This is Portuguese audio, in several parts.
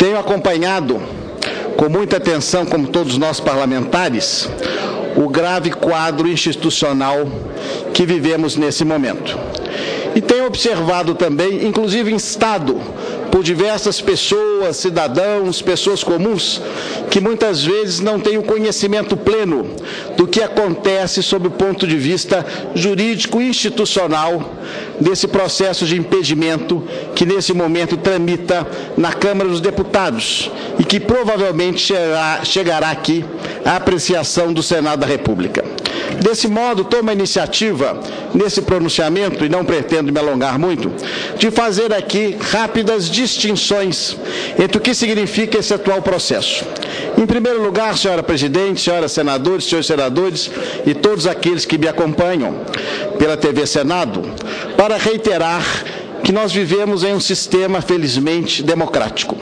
Tenho acompanhado com muita atenção, como todos nós parlamentares, o grave quadro institucional que vivemos nesse momento. E tenho observado também, inclusive instado por diversas pessoas, cidadãos, pessoas comuns, que muitas vezes não têm o conhecimento pleno do que acontece sob o ponto de vista jurídico e institucional desse processo de impedimento que nesse momento tramita na Câmara dos Deputados e que provavelmente chegará aqui à apreciação do Senado da República. Desse modo, tomo a iniciativa, nesse pronunciamento, e não pretendo me alongar muito, de fazer aqui rápidas distinções entre o que significa esse atual processo. Em primeiro lugar, senhora presidente, senhoras senadores, senhores senadores e todos aqueles que me acompanham pela TV Senado, para reiterar que nós vivemos em um sistema, felizmente, democrático.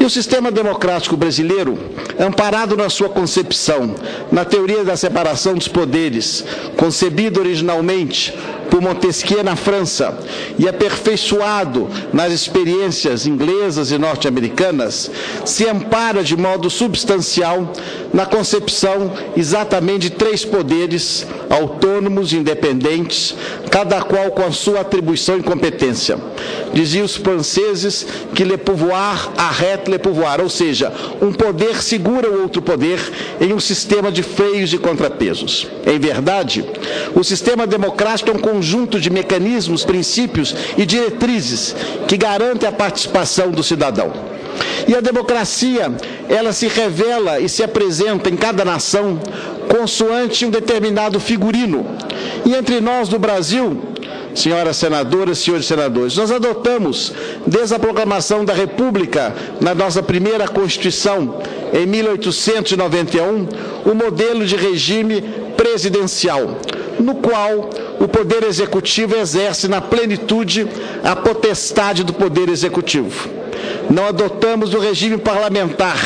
E o sistema democrático brasileiro, amparado na sua concepção, na teoria da separação dos poderes, concebido originalmente por Montesquieu na França e aperfeiçoado nas experiências inglesas e norte-americanas, se ampara de modo substancial na concepção exatamente de três poderes autônomos, independentes, cada qual com a sua atribuição e competência. Diziam os franceses que le pouvoir arrête le pouvoir, ou seja, um poder segura o outro poder em um sistema de freios e contrapesos. Em verdade, o sistema democrático é um conjunto de mecanismos, princípios e diretrizes que garantem a participação do cidadão. E a democracia, ela se revela e se apresenta em cada nação consoante um determinado figurino. E entre nós do Brasil, senhoras senadoras, senhores senadores, nós adotamos, desde a proclamação da República, na nossa primeira Constituição, em 1891, o modelo de regime presidencial, no qual o Poder Executivo exerce na plenitude a potestade do Poder Executivo. Não adotamos o regime parlamentar,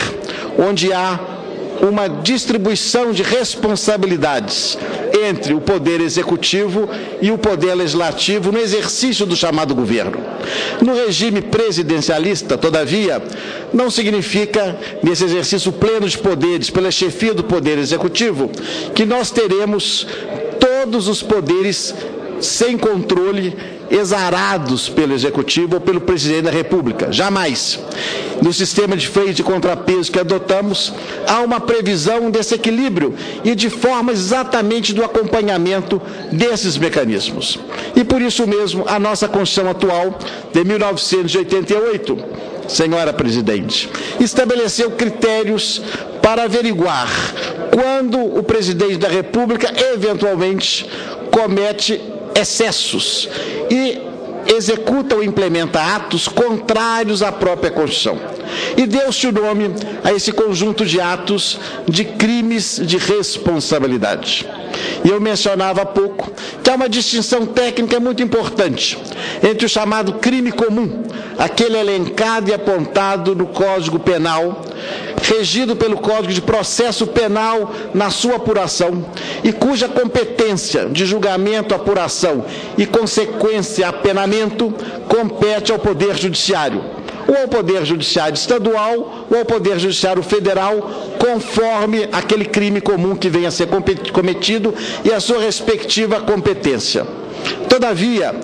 onde há uma distribuição de responsabilidades entre o Poder Executivo e o Poder Legislativo no exercício do chamado governo. No regime presidencialista, todavia, não significa, nesse exercício pleno de poderes pela chefia do Poder Executivo, que nós teremos todos os poderes sem controle, exarados pelo Executivo ou pelo Presidente da República. Jamais. No sistema de freios de contrapeso que adotamos, há uma previsão desse equilíbrio e de forma exatamente do acompanhamento desses mecanismos. E por isso mesmo, a nossa Constituição atual, de 1988, senhora presidente, estabeleceu critérios para averiguar quando o Presidente da República, eventualmente, comete excessos e executa ou implementa atos contrários à própria Constituição. E deu-se o nome a esse conjunto de atos de crimes de responsabilidade. E eu mencionava há pouco que há uma distinção técnica muito importante entre o chamado crime comum, aquele elencado e apontado no Código Penal, regido pelo Código de Processo Penal na sua apuração e cuja competência de julgamento, apuração e consequência apenamento compete ao Poder Judiciário, ou ao Poder Judiciário Estadual ou ao Poder Judiciário Federal, conforme aquele crime comum que venha a ser cometido e a sua respectiva competência. Todavia,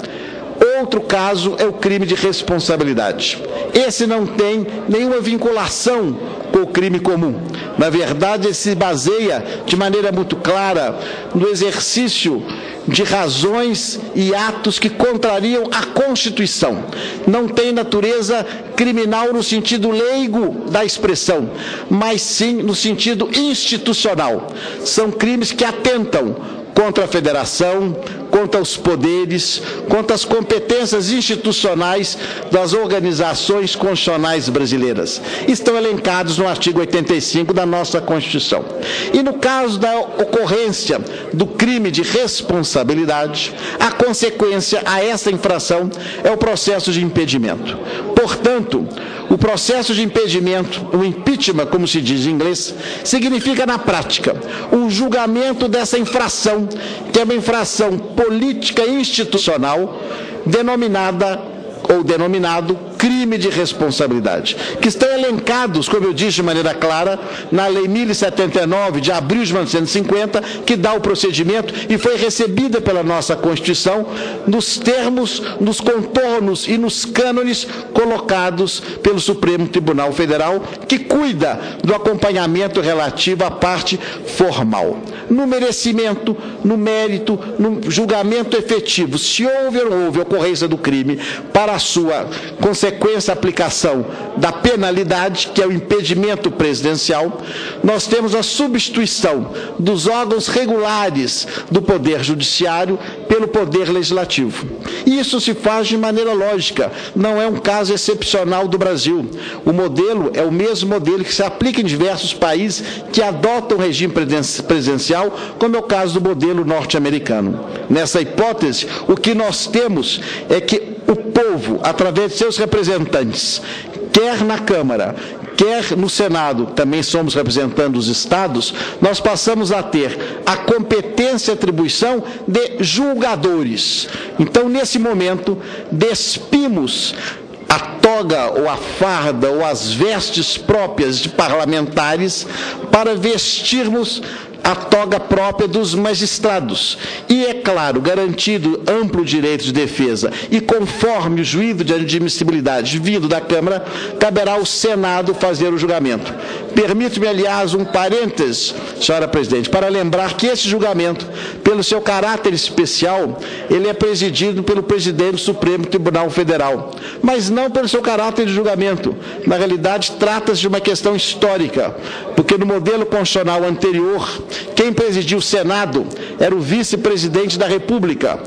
outro caso é o crime de responsabilidade. Esse não tem nenhuma vinculação com o crime comum. Na verdade, ele se baseia de maneira muito clara no exercício de razões e atos que contrariam a Constituição. Não tem natureza criminal no sentido leigo da expressão, mas sim no sentido institucional. São crimes que atentam contra a federação, contra os poderes, contra as competências institucionais das organizações constitucionais brasileiras. Estão elencados no artigo 85 da nossa Constituição. E no caso da ocorrência do crime de responsabilidade, a consequência a essa infração é o processo de impedimento. Portanto, o processo de impedimento, o impeachment, como se diz em inglês, significa na prática um julgamento dessa infração, que é uma infração política e institucional, denominada ou denominado crime de responsabilidade, que estão elencados, como eu disse de maneira clara, na Lei 1079, de abril de 1950, que dá o procedimento e foi recebida pela nossa Constituição nos termos, nos contornos e nos cânones colocados pelo Supremo Tribunal Federal, que cuida do acompanhamento relativo à parte formal. No merecimento, no mérito, no julgamento efetivo, se houve ou não houve ocorrência do crime, para a sua consequência aplicação da penalidade, que é o impedimento presidencial, nós temos a substituição dos órgãos regulares do Poder Judiciário pelo Poder Legislativo. E isso se faz de maneira lógica, não é um caso excepcional do Brasil. O modelo é o mesmo modelo que se aplica em diversos países que adotam o regime presidencial, como é o caso do modelo norte-americano. Nessa hipótese, o que nós temos é que o povo, através de seus representantes, quer na Câmara, quer no Senado, também somos representando os estados, nós passamos a ter a competência e atribuição de julgadores. Então, nesse momento, despimos a toga ou a farda ou as vestes próprias de parlamentares para vestirmos a toga própria dos magistrados. E, é claro, garantido amplo direito de defesa e conforme o juízo de admissibilidade vindo da Câmara, caberá ao Senado fazer o julgamento. Permito-me, aliás, um parênteses, senhora presidente, para lembrar que esse julgamento, pelo seu caráter especial, ele é presidido pelo presidente do Supremo Tribunal Federal, mas não pelo seu caráter de julgamento. Na realidade, trata-se de uma questão histórica, porque no modelo constitucional anterior, quem presidiu o Senado era o vice-presidente da República,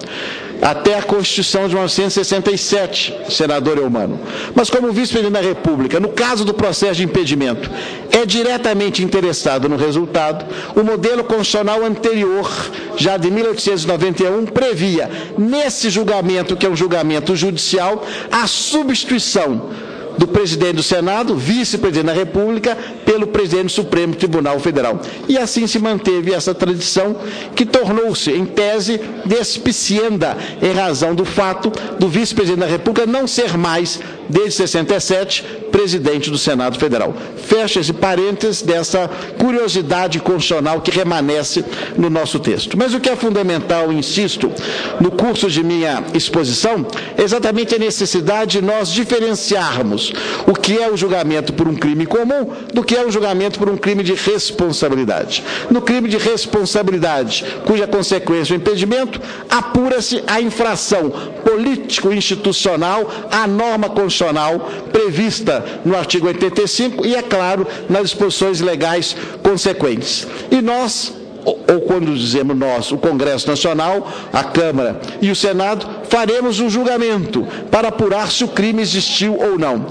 até a Constituição de 1967, senador Eumano. Mas como vice-presidente da República, no caso do processo de impedimento, é diretamente interessado no resultado, o modelo constitucional anterior, já de 1891, previa, nesse julgamento, que é um julgamento judicial, a substituição do presidente do Senado, vice-presidente da República, pelo presidente do Supremo Tribunal Federal. E assim se manteve essa tradição, que tornou-se, em tese, despicienda, em razão do fato do vice-presidente da República não ser mais, desde 67, presidente do Senado Federal. Fecha esse parênteses dessa curiosidade constitucional que remanesce no nosso texto. Mas o que é fundamental, insisto, no curso de minha exposição, é exatamente a necessidade de nós diferenciarmos o que é o julgamento por um crime comum do que é o julgamento por um crime de responsabilidade. No crime de responsabilidade, cuja consequência é o impedimento, apura-se a infração político-institucional à norma constitucional prevista no artigo 85 e, é claro, nas disposições legais consequentes. E nós, ou quando dizemos nós, o Congresso Nacional, a Câmara e o Senado, faremos um julgamento para apurar se o crime existiu ou não.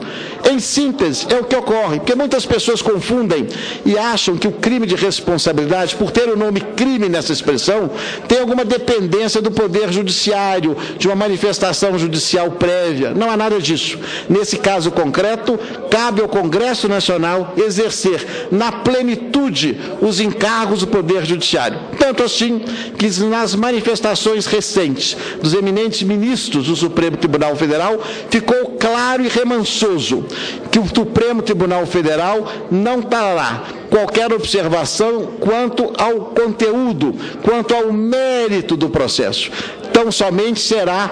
Em síntese, é o que ocorre, porque muitas pessoas confundem e acham que o crime de responsabilidade, por ter o nome crime nessa expressão, tem alguma dependência do Poder Judiciário, de uma manifestação judicial prévia. Não há nada disso. Nesse caso concreto, cabe ao Congresso Nacional exercer na plenitude os encargos do Poder Judiciário. Tanto assim que nas manifestações recentes dos eminentes ministros do Supremo Tribunal Federal, ficou claro e remansoso que o Supremo Tribunal Federal não trará qualquer observação quanto ao conteúdo, quanto ao mérito do processo. Tão somente será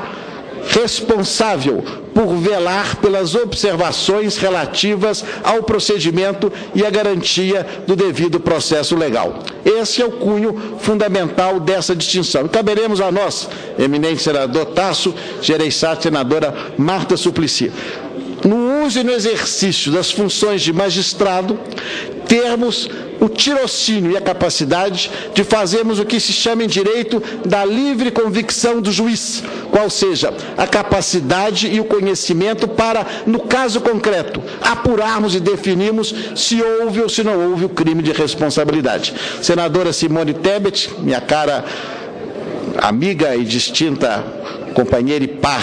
responsável por velar pelas observações relativas ao procedimento e à garantia do devido processo legal. Esse é o cunho fundamental dessa distinção. E caberemos a nós, eminente senador Tasso Gereissati, senadora Marta Suplicy, no uso e no exercício das funções de magistrado, termos o tirocínio e a capacidade de fazermos o que se chama em direito da livre convicção do juiz, qual seja a capacidade e o conhecimento para, no caso concreto, apurarmos e definirmos se houve ou se não houve o crime de responsabilidade. Senadora Simone Tebet, minha cara amiga e distinta companheira e par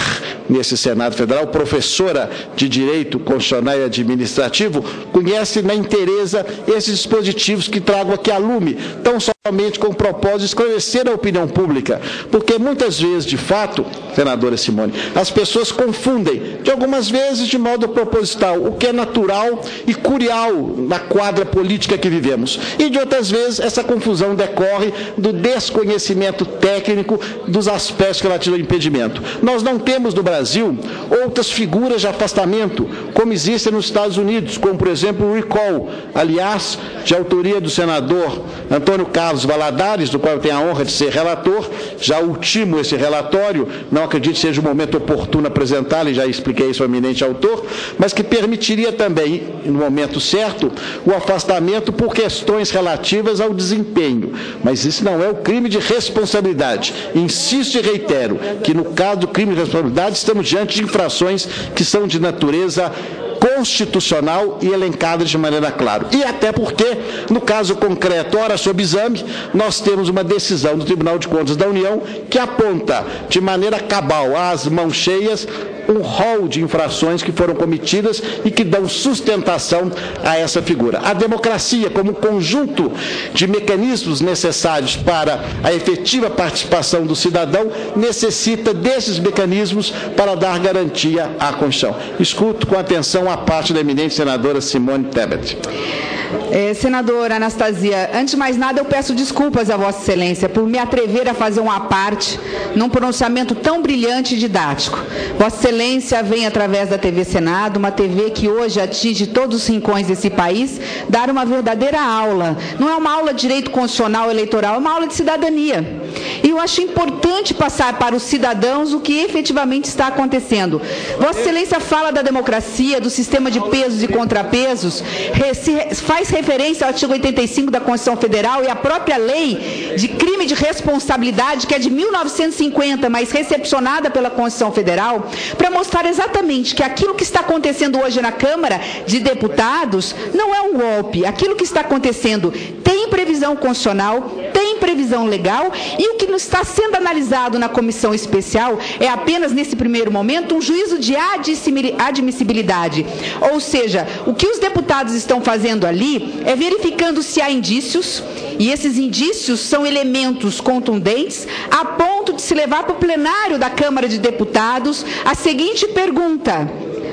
nesse Senado Federal, professora de Direito Constitucional e Administrativo, conhece na inteireza esses dispositivos que trago aqui a lume, tão somente com o propósito de esclarecer a opinião pública, porque muitas vezes, de fato, senadora Simone, as pessoas confundem, de algumas vezes de modo proposital, o que é natural e curial na quadra política que vivemos. E de outras vezes, essa confusão decorre do desconhecimento técnico dos aspectos relativos ao impedimento. Nós não temos no Brasil outras figuras de afastamento, como existem nos Estados Unidos, como, por exemplo, o recall, aliás, de autoria do senador Antônio Carlos Valadares, do qual eu tenho a honra de ser relator, já ultimo esse relatório, não acredito que seja o momento oportuno apresentá-lo, e já expliquei isso ao eminente autor, mas que permitiria também, no momento certo, o afastamento por questões relativas ao desempenho. Mas isso não é o crime de responsabilidade. Insisto e reitero que, no caso do crime de responsabilidade, estamos diante de infrações que são de natureza constitucional e elencadas de maneira clara. E até porque, no caso concreto, ora sob exame, nós temos uma decisão do Tribunal de Contas da União que aponta de maneira cabal, às mãos cheias, um rol de infrações que foram cometidas e que dão sustentação a essa figura. A democracia, como conjunto de mecanismos necessários para a efetiva participação do cidadão, necessita desses mecanismos para dar garantia à Constituição. Escuto com atenção a parte da eminente senadora Simone Tebet. Senadora Anastasia, antes de mais nada eu peço desculpas a Vossa Excelência por me atrever a fazer uma parte num pronunciamento tão brilhante e didático. Vossa Excelência vem através da TV Senado, uma TV que hoje atinge todos os rincões desse país, dar uma verdadeira aula. Não é uma aula de direito constitucional eleitoral, é uma aula de cidadania. E eu acho importante passar para os cidadãos o que efetivamente está acontecendo. Vossa Excelência fala da democracia, do sistema de pesos e contrapesos, faz referência ao artigo 85 da Constituição Federal e à própria lei de crime de responsabilidade, que é de 1950, mas recepcionada pela Constituição Federal, para mostrar exatamente que aquilo que está acontecendo hoje na Câmara de Deputados não é um golpe. Aquilo que está acontecendo tem previsão constitucional, tem previsão legal, e o que está sendo analisado na comissão especial é apenas, nesse primeiro momento, um juízo de admissibilidade. Ou seja, o que os deputados estão fazendo ali é verificando se há indícios, e esses indícios são elementos contundentes a ponto de se levar para o plenário da Câmara de Deputados a seguinte pergunta: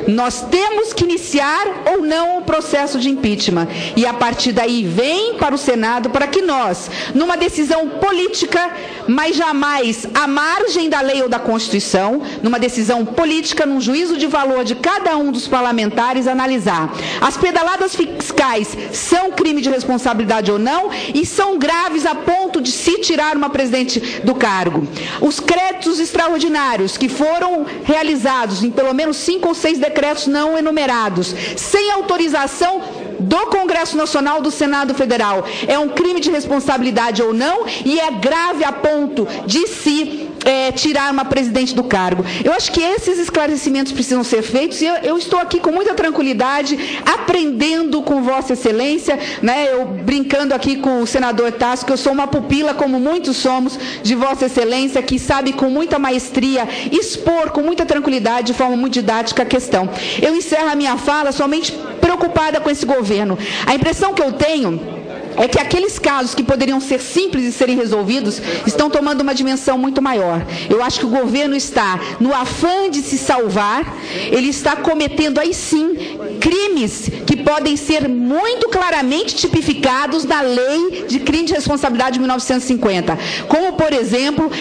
nós temos que iniciar ou não o processo de impeachment. E a partir daí vem para o Senado para que nós, numa decisão política, mas jamais à margem da lei ou da Constituição, numa decisão política, num juízo de valor de cada um dos parlamentares, analisar. As pedaladas fiscais são crime de responsabilidade ou não, e são graves a ponto de se tirar uma presidente do cargo. Os créditos extraordinários que foram realizados em pelo menos 5 ou 6 decretos não enumerados, sem autorização do Congresso Nacional, do Senado Federal, é um crime de responsabilidade ou não, e é grave a ponto de se tirar uma presidente do cargo. Eu acho que esses esclarecimentos precisam ser feitos, e eu estou aqui com muita tranquilidade, aprendendo com Vossa Excelência, né, eu brincando aqui com o senador Tasso, que eu sou uma pupila, como muitos somos, de Vossa Excelência, que sabe com muita maestria expor com muita tranquilidade, de forma muito didática, a questão. Eu encerro a minha fala somente preocupada com esse governo. A impressão que eu tenho é que aqueles casos que poderiam ser simples e serem resolvidos estão tomando uma dimensão muito maior. Eu acho que o governo está, no afã de se salvar, ele está cometendo, aí sim, crimes que podem ser muito claramente tipificados na lei de crime de responsabilidade de 1950. Como, por exemplo,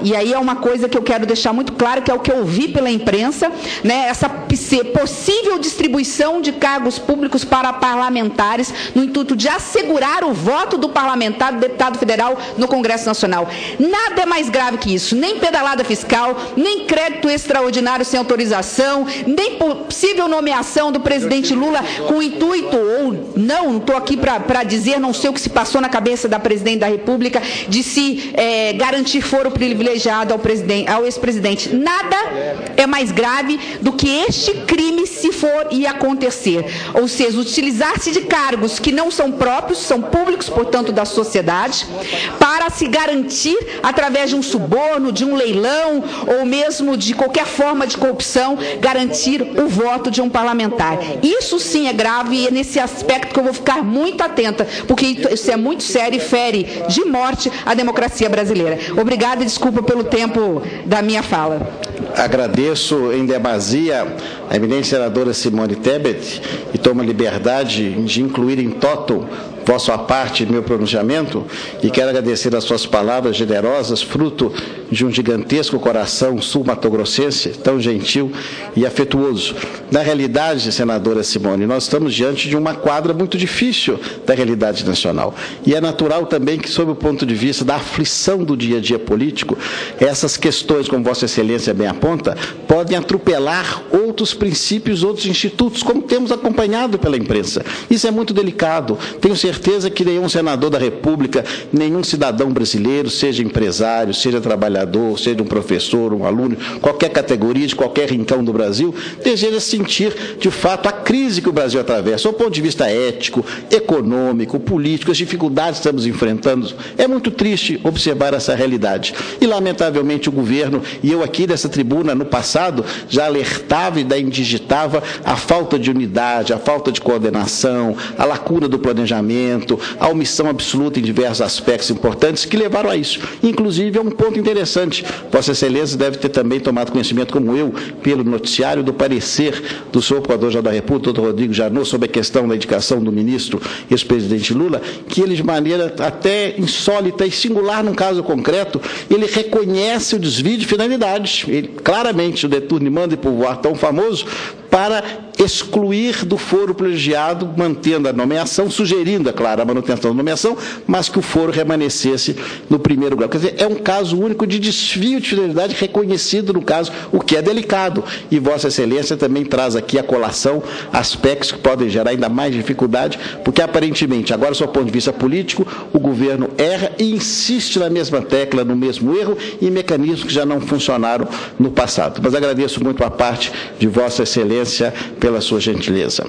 e aí é uma coisa que eu quero deixar muito claro, que é o que eu vi pela imprensa, né, essa possível distribuição de cargos públicos para parlamentares, no intuito de assegurar o voto do parlamentar, do deputado federal no Congresso Nacional. Nada é mais grave que isso, nem pedalada fiscal, nem crédito extraordinário sem autorização, nem possível nomeação gestão do presidente Lula com intuito, ou não estou aqui para dizer, não sei o que se passou na cabeça da presidente da República, de se garantir foro privilegiado ao ex-presidente. Nada é mais grave do que este crime, se for e acontecer. Ou seja, utilizar-se de cargos que não são próprios, são públicos, portanto, da sociedade, para se garantir, através de um suborno, de um leilão, ou mesmo de qualquer forma de corrupção, garantir o voto de um parlamentar. Isso sim é grave e é nesse aspecto que eu vou ficar muito atenta, porque isso é muito sério e fere de morte a democracia brasileira. Obrigada e desculpa pelo tempo da minha fala. Agradeço em demasia a eminente senadora Simone Tebet e tomo a liberdade de incluir em toto vosso à parte meu pronunciamento, e quero agradecer as suas palavras generosas, fruto de um gigantesco coração sul-matogrossense, tão gentil e afetuoso. Na realidade, senadora Simone, nós estamos diante de uma quadra muito difícil da realidade nacional. E é natural também que, sob o ponto de vista da aflição do dia a dia político, essas questões, como Vossa Excelência bem aponta, podem atropelar outros princípios, outros institutos, como temos acompanhado pela imprensa. Isso é muito delicado. Tenho certeza que nenhum senador da República, nenhum cidadão brasileiro, seja empresário, seja trabalhador, seja um professor, um aluno, qualquer categoria, de qualquer rincão do Brasil, deseja sentir, de fato, a crise que o Brasil atravessa, do ponto de vista ético, econômico, político, as dificuldades que estamos enfrentando. É muito triste observar essa realidade. E, lamentavelmente, o governo, e eu aqui dessa tribuna, no passado, já alertava e indigitava a falta de unidade, a falta de coordenação, a lacuna do planejamento, a omissão absoluta em diversos aspectos importantes que levaram a isso. Inclusive, é um ponto interessante. Vossa Excelência deve ter também tomado conhecimento, como eu, pelo noticiário, do parecer do senhor Procurador-Geral da República, doutor Rodrigo Janot, sobre a questão da indicação do ministro ex-presidente Lula, que ele, de maneira até insólita e singular, num caso concreto, ele reconhece o desvio de finalidades. Ele, claramente, o Deturne Manda e Povoar, tão famoso, para excluir do foro privilegiado, mantendo a nomeação, sugerindo, é claro, a manutenção da nomeação, mas que o foro remanescesse no primeiro grau. Quer dizer, é um caso único de desvio de fidelidade reconhecido no caso, o que é delicado. E Vossa Excelência também traz aqui a colação aspectos que podem gerar ainda mais dificuldade, porque aparentemente, agora, do seu ponto de vista político, o governo erra e insiste na mesma tecla, no mesmo erro, e mecanismos que já não funcionaram no passado. Mas agradeço muito a parte de Vossa Excelência pela sua gentileza.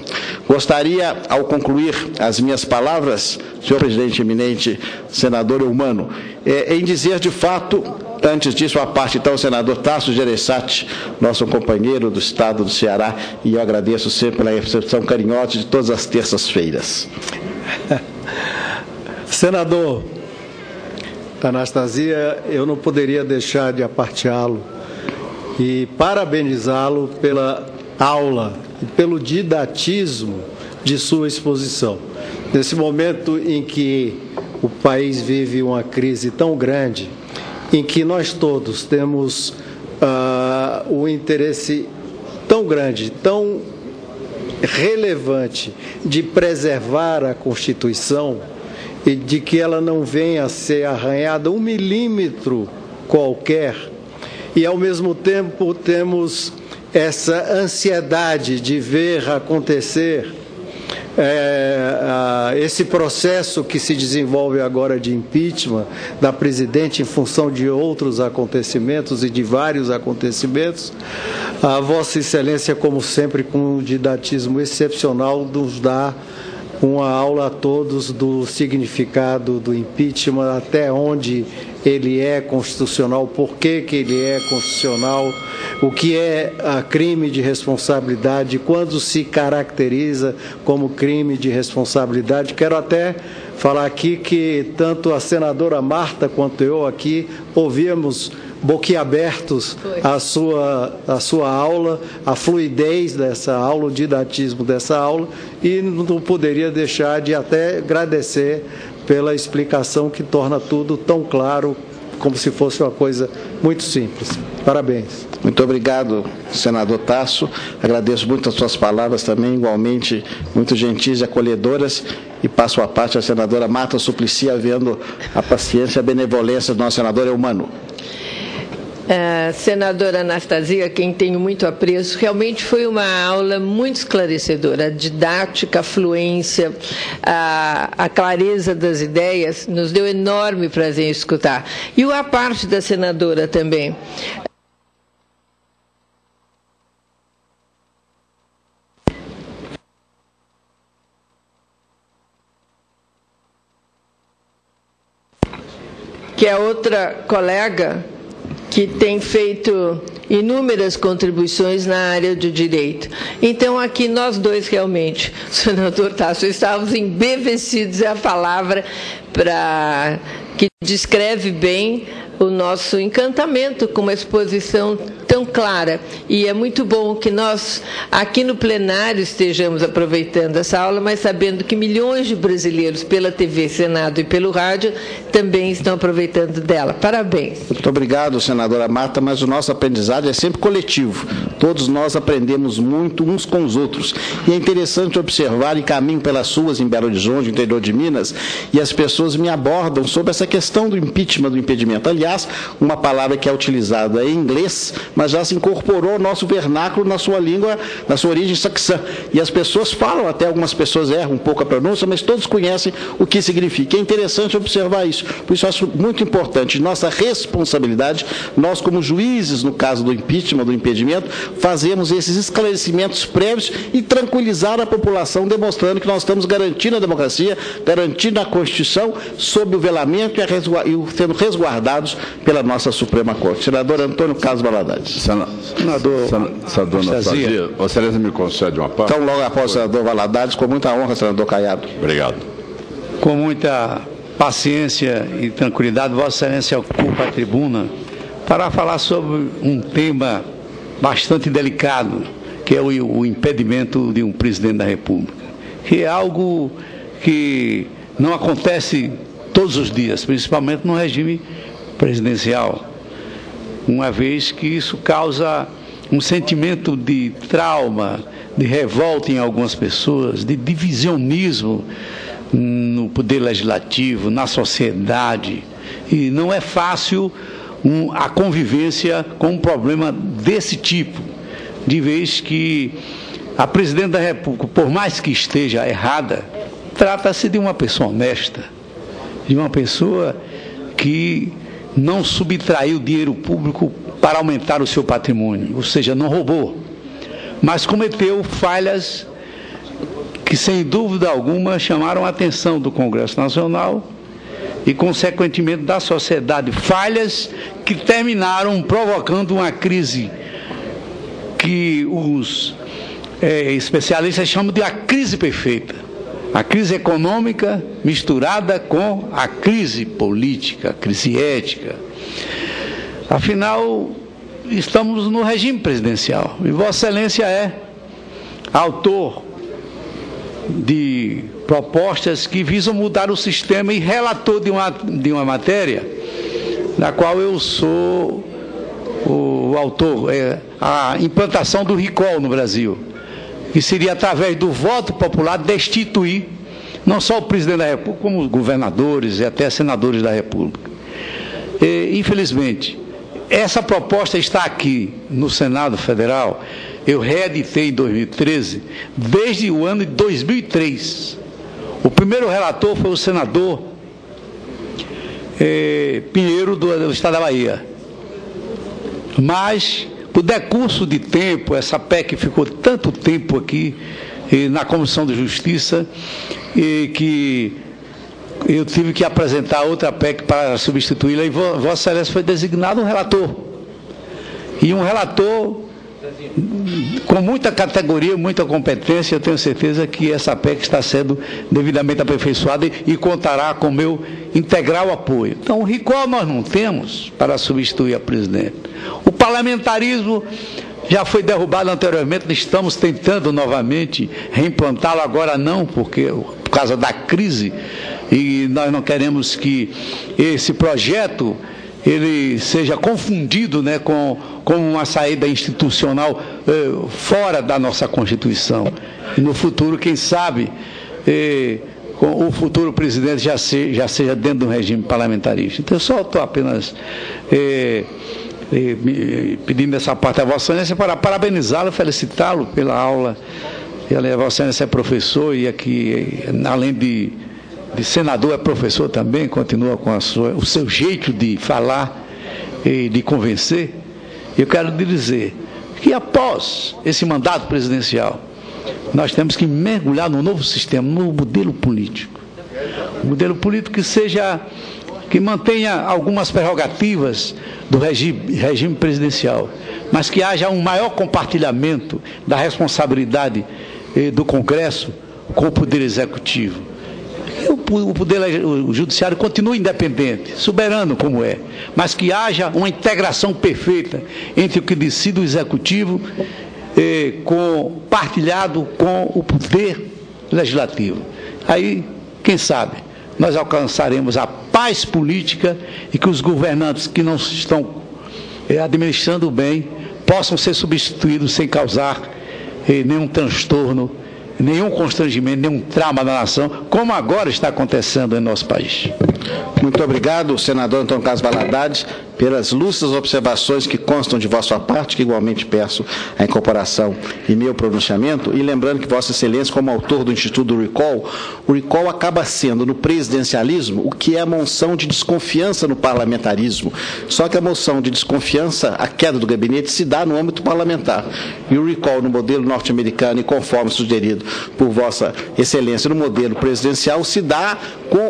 Gostaria, ao concluir as minhas palavras, senhor presidente eminente, senador Eumano, em dizer de fato, antes disso, a parte, então, o senador Tasso Gereissati, nosso companheiro do Estado do Ceará, e eu agradeço sempre pela recepção carinhosa de todas as terças-feiras. Senador Anastasia, eu não poderia deixar de aparteá-lo e parabenizá-lo pela aula e pelo didatismo de sua exposição. Nesse momento em que o país vive uma crise tão grande, em que nós todos temos o interesse tão grande, tão relevante de preservar a Constituição e de que ela não venha a ser arranhada 1 milímetro qualquer, e ao mesmo tempo temos essa ansiedade de ver acontecer esse processo que se desenvolve agora de impeachment da presidente em função de outros acontecimentos e de vários acontecimentos. A Vossa Excelência, como sempre, com um didatismo excepcional, nos dá uma aula a todos do significado do impeachment, até onde ele é constitucional, por que ele é constitucional, o que é crime de responsabilidade, quando se caracteriza como crime de responsabilidade. Quero até falar aqui que tanto a senadora Marta quanto eu aqui ouvíamos boquiabertos a sua aula, a fluidez dessa aula, o didatismo dessa aula, e não poderia deixar de até agradecer pela explicação que torna tudo tão claro, como se fosse uma coisa muito simples. Parabéns. Muito obrigado, senador Tasso. Agradeço muito as suas palavras também, igualmente muito gentis e acolhedoras, e passo a parte à senadora Marta Suplicy, havendo a paciência e a benevolência do nosso senador Eumano. Senadora Anastasia, quem tenho muito apreço, realmente foi uma aula muito esclarecedora, a didática, a fluência, a clareza das ideias, nos deu enorme prazer em escutar. E a parte da senadora também. Que é outra colega que tem feito inúmeras contribuições na área do direito. Então, aqui nós dois realmente, senador Tasso, estávamos embevecidos, é a palavra que descreve bem o nosso encantamento com uma exposição tão clara. E é muito bom que nós, aqui no plenário, estejamos aproveitando essa aula, mas sabendo que milhões de brasileiros, pela TV, Senado e pelo rádio, também estão aproveitando dela. Parabéns. Muito obrigado, senadora Marta, mas o nosso aprendizado é sempre coletivo. Todos nós aprendemos muito uns com os outros. E é interessante observar, e caminho pelas ruas em Belo Horizonte, no interior de Minas, e as pessoas me abordam sobre essa questão do impeachment, do impedimento. Aliás, uma palavra que é utilizada em inglês, mas já se incorporou ao nosso vernáculo na sua língua, na sua origem saxã. E as pessoas falam, até algumas pessoas erram um pouco a pronúncia, mas todos conhecem o que significa. É interessante observar isso. Por isso, eu acho muito importante, nossa responsabilidade, nós como juízes, no caso do impeachment, do impedimento, fazemos esses esclarecimentos prévios e tranquilizar a população, demonstrando que nós estamos garantindo a democracia, garantindo a Constituição, sob o velamento e sendo resguardados pela nossa Suprema Corte. Senador Antônio Carlos Valadares. Senador Anastasia, Vossa Excelência me concede uma parte? Então, logo após o senador Valadares, com muita honra, senador Caiado. Obrigado. Com muita paciência e tranquilidade, Vossa Excelência ocupa a tribuna para falar sobre um tema bastante delicado, que é o impedimento de um presidente da República, que é algo que não acontece todos os dias, principalmente no regime presidencial, uma vez que isso causa um sentimento de trauma, de revolta em algumas pessoas, de divisionismo no poder legislativo, na sociedade, e não é fácil a convivência com um problema desse tipo, de vez que a presidente da República, por mais que esteja errada, trata-se de uma pessoa honesta, de uma pessoa que não subtraiu dinheiro público para aumentar o seu patrimônio, ou seja, não roubou, mas cometeu falhas que, sem dúvida alguma, chamaram a atenção do Congresso Nacional e, consequentemente, da sociedade. Falhas que terminaram provocando uma crise que os especialistas chamam de a crise perfeita. A crise econômica misturada com a crise política, a crise ética. Afinal, estamos no regime presidencial e Vossa Excelência é autor de propostas que visam mudar o sistema e relator de uma matéria da qual eu sou o autor, a implantação do recall no Brasil, que seria através do voto popular destituir não só o presidente da República, como os governadores e até senadores da República. Infelizmente, essa proposta está aqui no Senado Federal. Eu reeditei em 2013, desde o ano de 2003. O primeiro relator foi o senador Pinheiro, do Estado da Bahia. Mas, por decurso de tempo, essa PEC ficou tanto tempo aqui na Comissão de Justiça, que eu tive que apresentar outra PEC para substituí-la, e Vossa Excelência foi designado um relator. E um relator com muita categoria, muita competência. Eu tenho certeza que essa PEC está sendo devidamente aperfeiçoada e contará com meu integral apoio. Então, o recall nós não temos para substituir a presidente. O parlamentarismo já foi derrubado anteriormente, estamos tentando novamente reimplantá-lo, agora não, por causa da crise, e nós não queremos que esse projeto ele seja confundido, né, com uma saída institucional fora da nossa Constituição. E no futuro, quem sabe, o futuro presidente já seja dentro do regime parlamentarista. Então, eu só estou apenas pedindo essa parte a Vossa Excelência para parabenizá-lo, felicitá-lo pela aula. Vossa Excelência é professor e aqui, além de senador, é professor também, continua com o seu jeito de falar e de convencer. Eu quero lhe dizer que após esse mandato presidencial, nós temos que mergulhar no novo sistema, no modelo político. Um modelo político que mantenha algumas prerrogativas do regime presidencial, mas que haja um maior compartilhamento da responsabilidade do Congresso com o Poder Executivo. O Judiciário continua independente, soberano como é, mas que haja uma integração perfeita entre o que decide o Executivo partilhado com o Poder Legislativo. Aí, quem sabe, nós alcançaremos a paz política e que os governantes que não estão administrando bem possam ser substituídos sem causar nenhum transtorno, nenhum constrangimento, nenhum trauma da nação, como agora está acontecendo em nosso país. Muito obrigado, senador Antônio Carlos Valadares, pelas lúcidas observações que constam de vossa parte, que igualmente peço a incorporação em meu pronunciamento, e lembrando que Vossa Excelência, como autor do Instituto do Recall, o Recall acaba sendo, no presidencialismo, o que é a moção de desconfiança no parlamentarismo. Só que a moção de desconfiança, a queda do gabinete, se dá no âmbito parlamentar. E o Recall, no modelo norte-americano, e conforme sugerido por Vossa Excelência, no modelo presidencial, se dá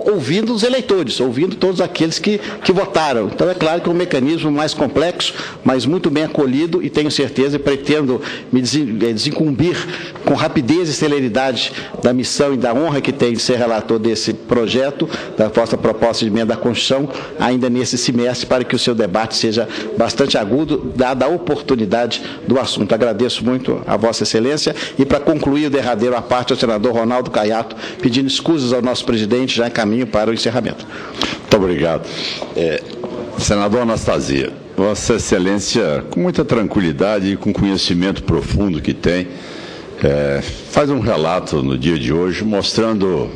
ouvindo os eleitores, ouvindo todos aqueles que votaram. Então, é claro que é um mecanismo mais complexo, mas muito bem acolhido, e tenho certeza e pretendo me desincumbir com rapidez e celeridade da missão e da honra que tenho de ser relator desse projeto, da vossa proposta de emenda à Constituição, ainda nesse semestre, para que o seu debate seja bastante agudo, dada a oportunidade do assunto. Agradeço muito a Vossa Excelência, e para concluir o derradeiro à parte, ao senador Ronaldo Caiato, pedindo escusas ao nosso presidente, já em caminho para o encerramento. Muito obrigado. Senador Anastasia, Vossa Excelência, com muita tranquilidade e com conhecimento profundo que tem, faz um relato no dia de hoje mostrando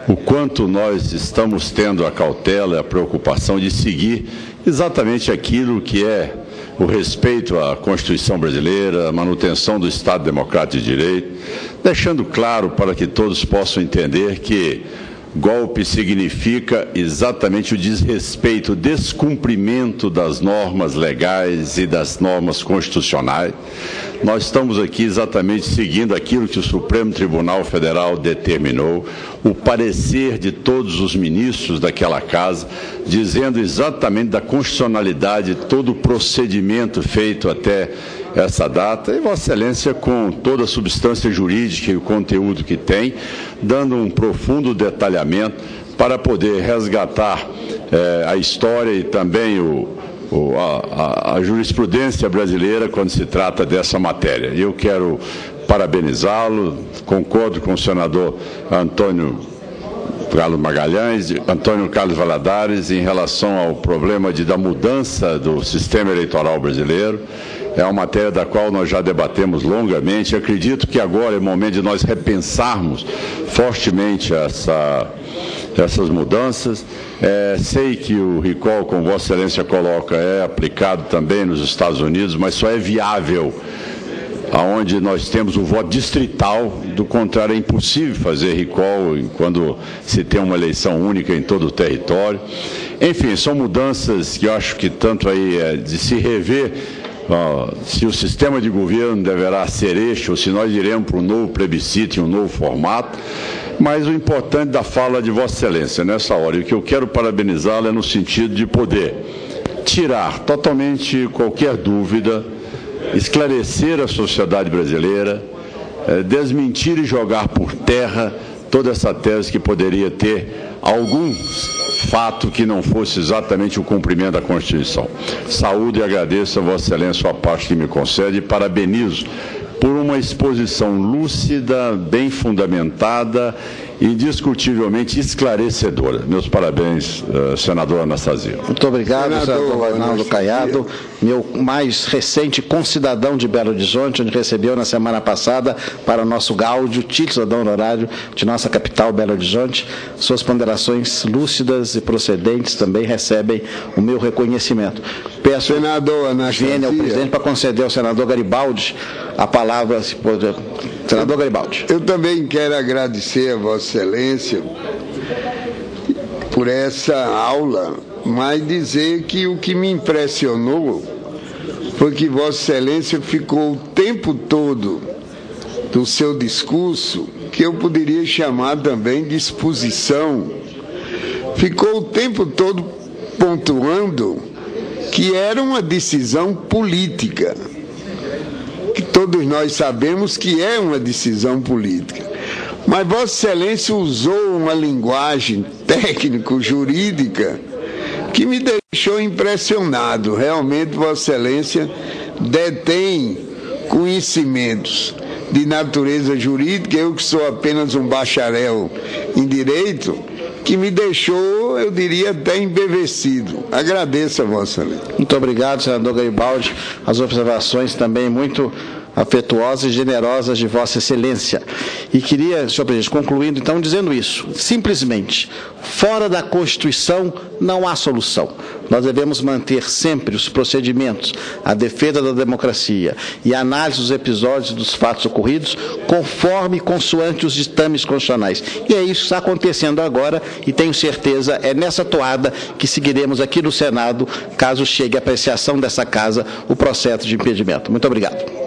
o quanto nós estamos tendo a cautela e a preocupação de seguir exatamente aquilo que é o respeito à Constituição brasileira, a manutenção do Estado Democrático de Direito, deixando claro para que todos possam entender que golpe significa exatamente o desrespeito, o descumprimento das normas legais e das normas constitucionais. Nós estamos aqui exatamente seguindo aquilo que o Supremo Tribunal Federal determinou, o parecer de todos os ministros daquela casa, dizendo exatamente da constitucionalidade, todo o procedimento feito até essa data, e Vossa Excelência, com toda a substância jurídica e o conteúdo que tem, dando um profundo detalhamento para poder resgatar a história e também a jurisprudência brasileira quando se trata dessa matéria. Eu quero parabenizá-lo, concordo com o senador Antônio Carlos Valadares em relação ao problema da mudança do sistema eleitoral brasileiro. É uma matéria da qual nós já debatemos longamente. Acredito que agora é o momento de nós repensarmos fortemente essas mudanças. Sei que o recall, como Vossa Excelência coloca, é aplicado também nos Estados Unidos, mas só é viável onde nós temos o voto distrital. Do contrário, é impossível fazer recall quando se tem uma eleição única em todo o território. Enfim, são mudanças que eu acho que tanto aí de se rever se o sistema de governo deverá ser este ou se nós iremos para um novo plebiscito e um novo formato. Mas o importante da fala de Vossa Excelência nessa hora, e o que eu quero parabenizá-lo é no sentido de poder tirar totalmente qualquer dúvida, esclarecer a sociedade brasileira, desmentir e jogar por terra toda essa tese que poderia ter algum fato que não fosse exatamente o cumprimento da Constituição. Saúdo e agradeço a Vossa Excelência a parte que me concede e parabenizo por uma exposição lúcida, bem fundamentada indiscutivelmente esclarecedora. Meus parabéns, senador Anastasia. Muito obrigado, senador Arnaldo Caiado, meu mais recente concidadão de Belo Horizonte, onde recebeu na semana passada para o nosso gáudio, título cidadão honorário de nossa capital, Belo Horizonte. Suas ponderações lúcidas e procedentes também recebem o meu reconhecimento. Peço senador Anastasia ao presidente para conceder ao senador Garibaldi a palavra, se pode. Senador Garibaldi. Eu também quero agradecer a Vossa Excelência por essa aula, mas dizer que o que me impressionou foi que Vossa Excelência ficou o tempo todo do seu discurso, que eu poderia chamar também de exposição, ficou o tempo todo pontuando que era uma decisão política, que todos nós sabemos que é uma decisão política. Mas Vossa Excelência usou uma linguagem técnico-jurídica que me deixou impressionado. Realmente Vossa Excelência detém conhecimentos de natureza jurídica, eu que sou apenas um bacharel em direito, que me deixou, eu diria, até embevecido. Agradeço a Vossa Excelência. Muito obrigado, senador Garibaldi. As observações também muito afetuosas e generosas de Vossa Excelência. E queria, senhor presidente, concluindo então dizendo isso, simplesmente, fora da Constituição não há solução. Nós devemos manter sempre os procedimentos, a defesa da democracia e a análise dos episódios e dos fatos ocorridos conforme consoante os ditames constitucionais. E é isso que está acontecendo agora e tenho certeza, é nessa toada que seguiremos aqui no Senado, caso chegue à apreciação dessa casa o processo de impedimento. Muito obrigado.